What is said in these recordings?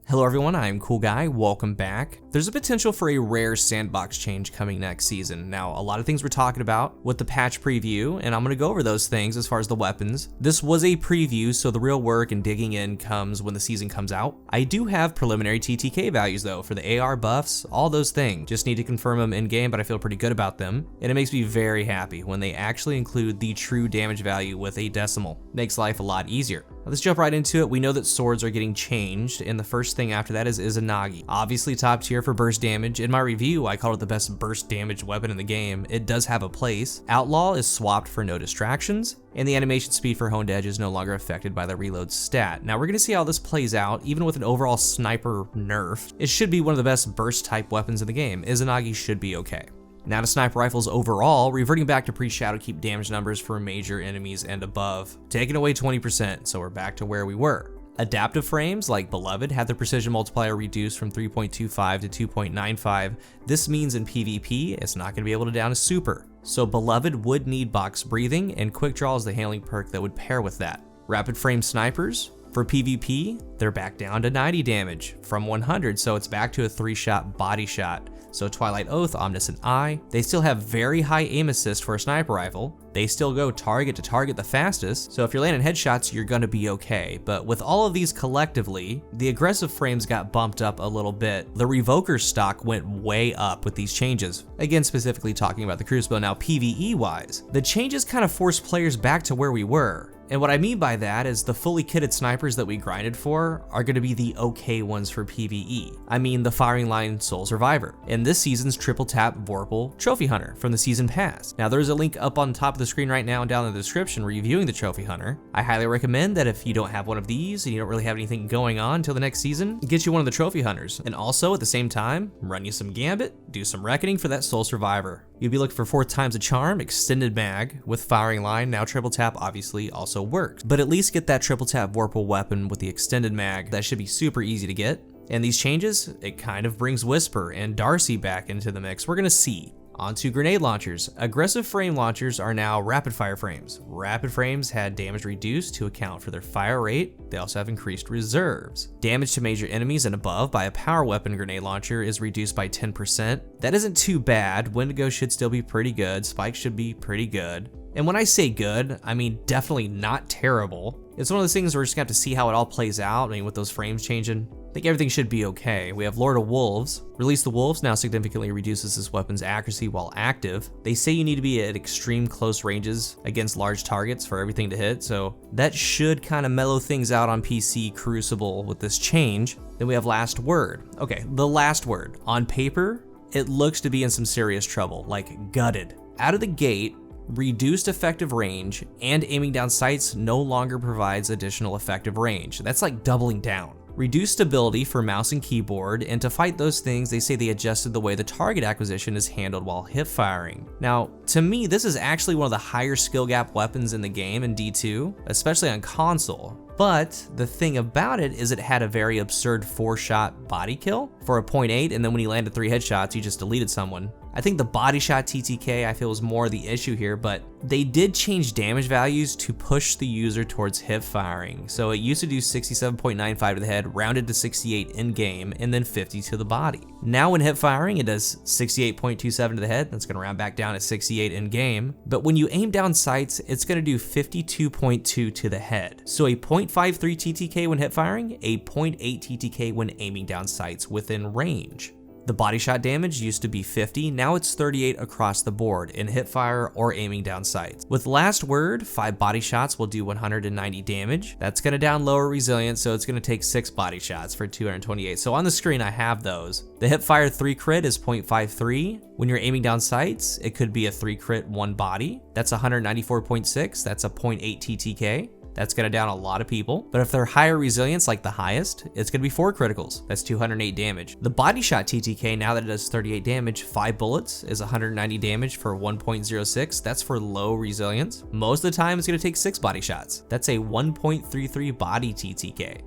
Hello everyone, I'm CoolGuy, welcome back. There's a potential for a rare sandbox change coming next season. Now, a lot of things we're talking about with the patch preview, and I'm going to go over those things as far as the weapons. This was a preview, so the real work and digging in comes when the season comes out. I do have preliminary TTK values though, for the AR buffs, all those things. Just need to confirm them in-game, but I feel pretty good about them. And it makes me very happy when they actually include the true damage value with a decimal. Makes life a lot easier. Now, let's jump right into it. We know that swords are getting changed, and the first thing after that is Izanagi. Obviously top tier for burst damage. In my review, I called it the best burst damage weapon in the game. It does have a place. Outlaw is swapped for no distractions, and the animation speed for honed edge is no longer affected by the reload stat. Now we're gonna see how this plays out. Even with an overall sniper nerf, it should be one of the best burst type weapons in the game. Izanagi should be okay. Now to sniper rifles overall, reverting back to pre-shadow keep damage numbers for major enemies and above, taking away 20%, so we're back to where we were. Adaptive frames like Beloved had their precision multiplier reduced from 3.25 to 2.95. This means in PvP, it's not going to be able to down a super. So Beloved would need box breathing, and quick draw is the handling perk that would pair with that. Rapid frame snipers, for PvP, they're back down to 90 damage from 100, so it's back to a 3-shot body shot. So Twilight Oath, Omniscient Eye, they still have very high aim assist for a sniper rifle. They still go target to target the fastest, so if you're landing headshots, you're gonna be okay. But with all of these collectively, the aggressive frames got bumped up a little bit. The Revoker stock went way up with these changes. Again, specifically talking about the Crucible. Now PvE wise, the changes kind of forced players back to where we were. And what I mean by that is the fully kitted snipers that we grinded for are going to be the okay ones for PvE. I mean the firing line Soul Survivor, and this season's triple tap Vorpal Trophy Hunter from the season pass. Now there's a link up on top of the screen right now and down in the description reviewing the Trophy Hunter. I highly recommend that if you don't have one of these and you don't really have anything going on until the next season, get you one of the Trophy Hunters. And also at the same time, run you some Gambit, do some Reckoning for that Soul Survivor. You'll be looking for 4 times a charm, extended mag with firing line. Now triple tap obviously also works, but at least get that triple tap Vorpal weapon with the extended mag. That should be super easy to get. And these changes, it kind of brings Whisper and Darcy back into the mix. We're gonna see. Onto grenade launchers. Aggressive frame launchers are now rapid fire frames. Rapid frames had damage reduced to account for their fire rate. They also have increased reserves. Damage to major enemies and above by a power weapon grenade launcher is reduced by 10%. That isn't too bad. Wendigo should still be pretty good. Spike should be pretty good. And when I say good, I mean definitely not terrible. It's one of those things where we're just gonna have to see how it all plays out. I mean, with those frames changing, I think everything should be okay. We have Lord of Wolves. Release the Wolves now significantly reduces this weapon's accuracy while active. They say you need to be at extreme close ranges against large targets for everything to hit, so that should kind of mellow things out on PC Crucible with this change. Then we have Last Word. Okay, the Last Word. On paper, it looks to be in some serious trouble, like gutted. Out of the gate, reduced effective range and aiming down sights no longer provides additional effective range. That's like doubling down. Reduced stability for mouse and keyboard, and to fight those things, they say they adjusted the way the target acquisition is handled while hip firing. Now, to me, this is actually one of the higher skill gap weapons in the game in D2, especially on console. But the thing about it is it had a very absurd 4-shot body kill for a 0.8, and then when he landed 3 headshots, he just deleted someone. I think the body shot TTK I feel is more the issue here, but they did change damage values to push the user towards hip firing. So it used to do 67.95 to the head, rounded to 68 in game, and then 50 to the body. Now when hip firing, it does 68.27 to the head, that's gonna round back down at 68 in game. But when you aim down sights, it's gonna do 52.2 to the head. So a 0.53 TTK when hip firing, a 0.8 TTK when aiming down sights within range. The body shot damage used to be 50, now it's 38 across the board in hip fire or aiming down sights. With Last Word, 5 body shots will do 190 damage. That's gonna down lower resilience, so it's gonna take 6 body shots for 228. So on the screen I have those. The hip fire 3 crit is 0.53. When you're aiming down sights, it could be a 3 crit 1 body. That's 194.6, that's a 0.8 TTK. That's gonna down a lot of people. But if they're higher resilience, like the highest, it's gonna be 4 criticals. That's 208 damage. The body shot TTK, now that it does 38 damage, 5 bullets is 190 damage for 1.06. That's for low resilience. Most of the time, it's gonna take 6 body shots. That's a 1.33 body TTK.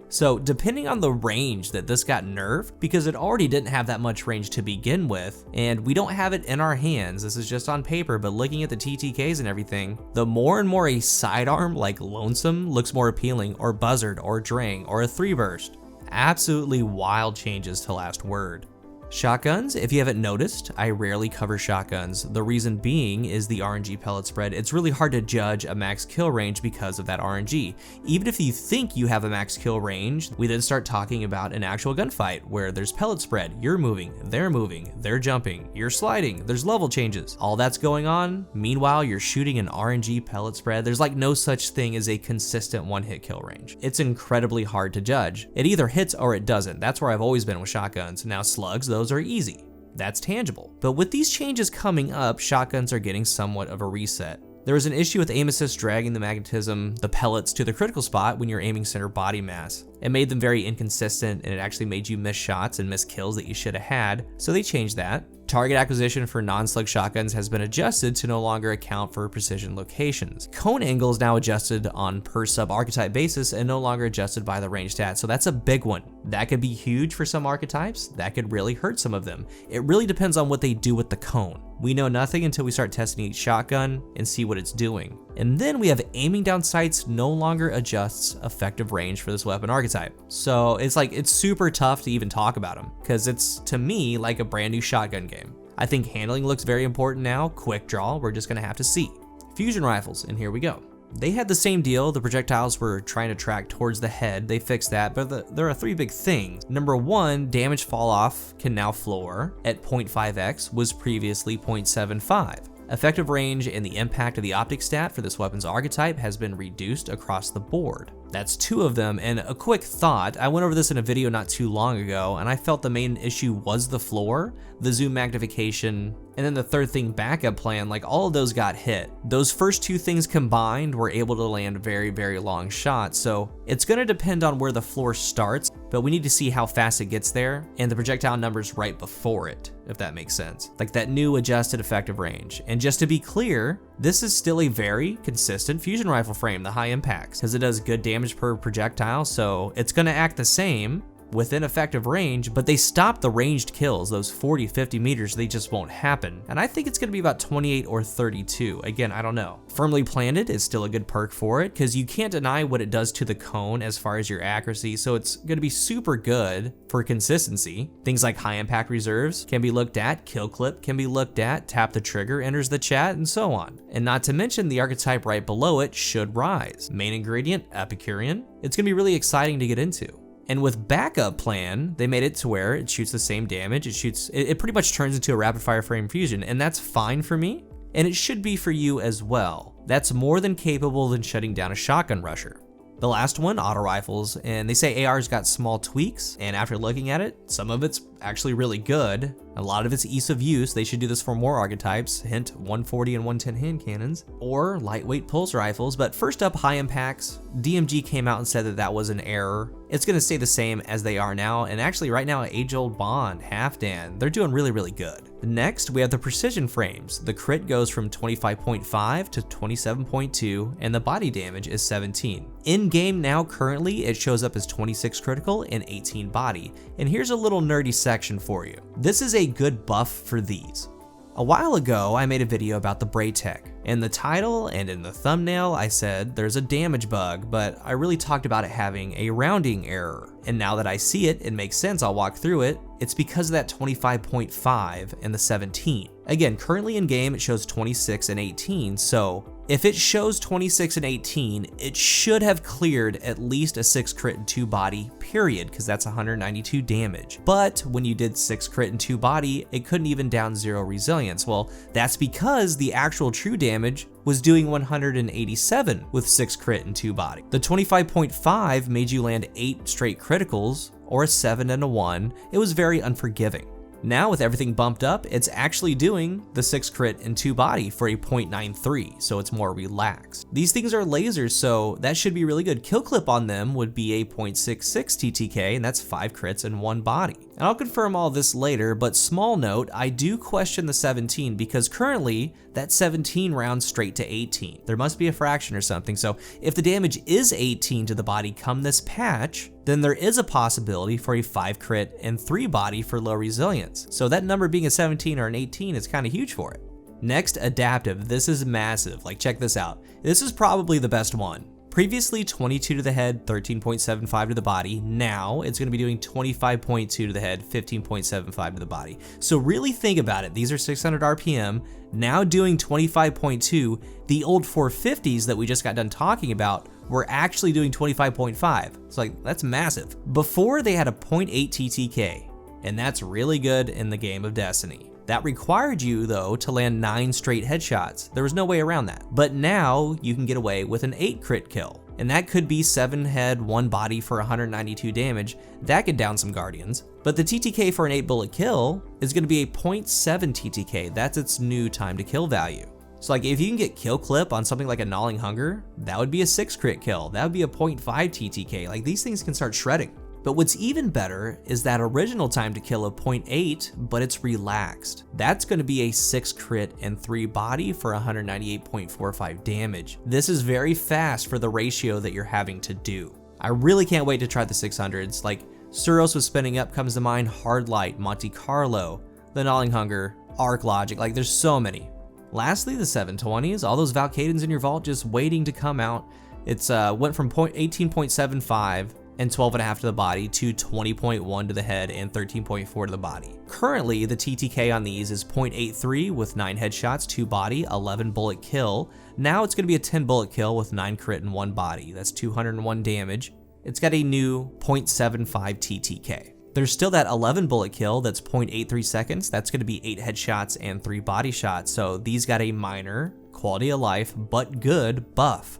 So depending on the range that this got nerfed, because it already didn't have that much range to begin with, and we don't have it in our hands, this is just on paper, but looking at the TTKs and everything, the more and more a sidearm like Lonesome looks more appealing, or Buzzard, or Drang, or a 3 burst. Absolutely wild changes to last word. Shotguns, if you haven't noticed, I rarely cover shotguns. The reason being is the RNG pellet spread. It's really hard to judge a max kill range because of that RNG. Even if you think you have a max kill range, we then start talking about an actual gunfight where there's pellet spread. You're moving, they're jumping, you're sliding, there's level changes. All that's going on. Meanwhile, you're shooting an RNG pellet spread. There's like no such thing as a consistent one-hit kill range. It's incredibly hard to judge. It either hits or it doesn't. That's where I've always been with shotguns. Now slugs, those are easy. That's tangible. But with these changes coming up, shotguns are getting somewhat of a reset. There was an issue with aim assist dragging the magnetism, the pellets, to the critical spot when you're aiming center body mass. It made them very inconsistent, and it actually made you miss shots and miss kills that you should have had, so they changed that. Target acquisition for non-slug shotguns has been adjusted to no longer account for precision locations. Cone angle is now adjusted on per sub archetype basis and no longer adjusted by the range stat, so that's a big one. That could be huge for some archetypes, that could really hurt some of them. It really depends on what they do with the cone. We know nothing until we start testing each shotgun and see what it's doing. And then we have aiming down sights no longer adjusts effective range for this weapon archetype. So it's super tough to even talk about them because it's, to me, like a brand new shotgun game. I think handling looks very important now. Quick draw, we're just gonna have to see. Fusion rifles, and here we go. They had the same deal. The projectiles were trying to track towards the head. They fixed that, but there are three big things. Number one, damage fall off can now floor at 0.5x, was previously 0.75. Effective range and the impact of the optic stat for this weapon's archetype has been reduced across the board. That's two of them, and a quick thought, I went over this in a video not too long ago, and I felt the main issue was the floor, the zoom magnification, and then the third thing, backup plan, like all of those got hit. Those first two things combined were able to land very, very long shots, so it's gonna depend on where the floor starts, but we need to see how fast it gets there, and the projectile numbers right before it, if that makes sense. Like that new adjusted effective range. And just to be clear, this is still a very consistent fusion rifle frame, the high impacts, because it does good damage per projectile, so it's gonna act the same within effective range, but they stop the ranged kills, those 40, 50 meters, they just won't happen. And I think it's gonna be about 28 or 32. Again, I don't know. Firmly planted is still a good perk for it, because you can't deny what it does to the cone as far as your accuracy, so it's gonna be super good for consistency. Things like high impact reserves can be looked at, kill clip can be looked at, tap the trigger enters the chat, and so on. And not to mention the archetype right below it should rise. Main ingredient, Epicurean. It's gonna be really exciting to get into. And with backup plan, they made it to where it shoots the same damage. It pretty much turns into a rapid fire frame fusion, and that's fine for me, and it should be for you as well. That's more than capable than shutting down a shotgun rusher. The last one, auto rifles, and they say AR's got small tweaks, and after looking at it, some of it's actually really good. A lot of it's ease of use. They should do this for more archetypes, hint 140 and 110 hand cannons, or lightweight pulse rifles. But first up, high impacts. DMG came out and said that that was an error. It's gonna stay the same as they are now, and actually right now, age-old Bond, Halfdan, they're doing really, really good. Next, we have the precision frames. The crit goes from 25.5 to 27.2, and the body damage is 17. In-game now, currently, it shows up as 26 critical and 18 body. And here's a little nerdy section for you. This is a good buff for these. A while ago, I made a video about the Braytech. In the title and in the thumbnail, I said there's a damage bug, but I really talked about it having a rounding error. And now that I see it, it makes sense, I'll walk through it. It's because of that 25.5 and the 17. Again, currently in game, it shows 26 and 18, so if it shows 26 and 18, it should have cleared at least a 6 crit and 2 body, period, because that's 192 damage. But when you did 6 crit and 2 body, it couldn't even down 0 resilience. Well, that's because the actual true damage was doing 187 with 6 crit and 2 body. The 25.5 made you land 8 straight criticals, or a 7 and a 1. It was very unforgiving. Now with everything bumped up, it's actually doing the 6 crit and 2 body for a 0.93, so it's more relaxed. These things are lasers, so that should be really good. Kill clip on them would be a 0.66 TTK, and that's 5 crits and 1 body. And I'll confirm all this later, but small note, I do question the 17 because currently that 17 rounds straight to 18. There must be a fraction or something, so if the damage is 18 to the body come this patch, then there is a possibility for a 5 crit and 3 body for low resilience. So that number being a 17 or an 18 is kind of huge for it. Next, adaptive. This is massive. Like, check this out. This is probably the best one. Previously 22 to the head, 13.75 to the body. Now it's going to be doing 25.2 to the head, 15.75 to the body. So really think about it. These are 600 RPM, now doing 25.2. The old 450s that we just got done talking about were actually doing 25.5. It's like, that's massive. Before they had a 0.8 TTK, and that's really good in the game of Destiny. That required you, though, to land 9 straight headshots. There was no way around that. But now you can get away with an 8 crit kill. And that could be 7 head, 1 body for 192 damage. That could down some Guardians. But the TTK for an 8 bullet kill is going to be a 0.7 TTK. That's its new time to kill value. So like if you can get kill clip on something like a Gnawing Hunger, that would be a 6 crit kill. That would be a 0.5 TTK. Like these things can start shredding. But what's even better is that original time to kill of 0.8, but it's relaxed. That's going to be a 6 crit and 3 body for 198.45 damage. This is very fast for the ratio that you're having to do. I really can't wait to try the 600s. Like Suros with Spinning Up comes to mind, Hard Light, Monte Carlo, the Gnawing Hunger, Arc Logic, like there's so many. Lastly, the 720s, all those Valkadens in your vault just waiting to come out. It's went from 18.75 and 12.5 to the body to 20.1 to the head and 13.4 to the body. Currently, the TTK on these is 0.83 with 9 headshots, 2 body, 11 bullet kill. Now it's gonna be a 10 bullet kill with 9 crit and 1 body. That's 201 damage. It's got a new 0.75 TTK. There's still that 11 bullet kill that's 0.83 seconds. That's gonna be 8 headshots and 3 body shots. So these got a minor, quality of life, but good buff.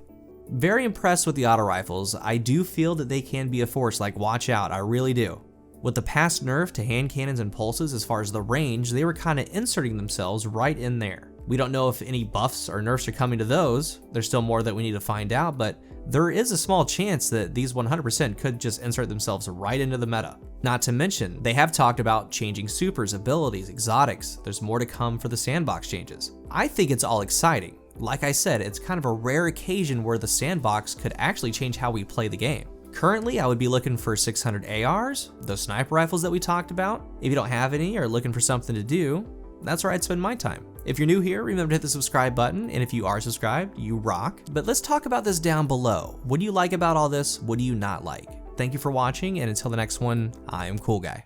Very impressed with the auto rifles. I do feel that they can be a force, like watch out, I really do. With the past nerf to hand cannons and pulses as far as the range, they were kind of inserting themselves right in there. We don't know if any buffs or nerfs are coming to those. There's still more that we need to find out, but there is a small chance that these 100% could just insert themselves right into the meta. Not to mention, they have talked about changing supers, abilities, exotics. There's more to come for the sandbox changes. I think it's all exciting. Like I said, it's kind of a rare occasion where the sandbox could actually change how we play the game. Currently, I would be looking for 600 ARs, those sniper rifles that we talked about. If you don't have any or looking for something to do, that's where I'd spend my time. If you're new here, remember to hit the subscribe button, and if you are subscribed, you rock. But let's talk about this down below. What do you like about all this? What do you not like? Thank you for watching, and until the next one, I am CoolGuy.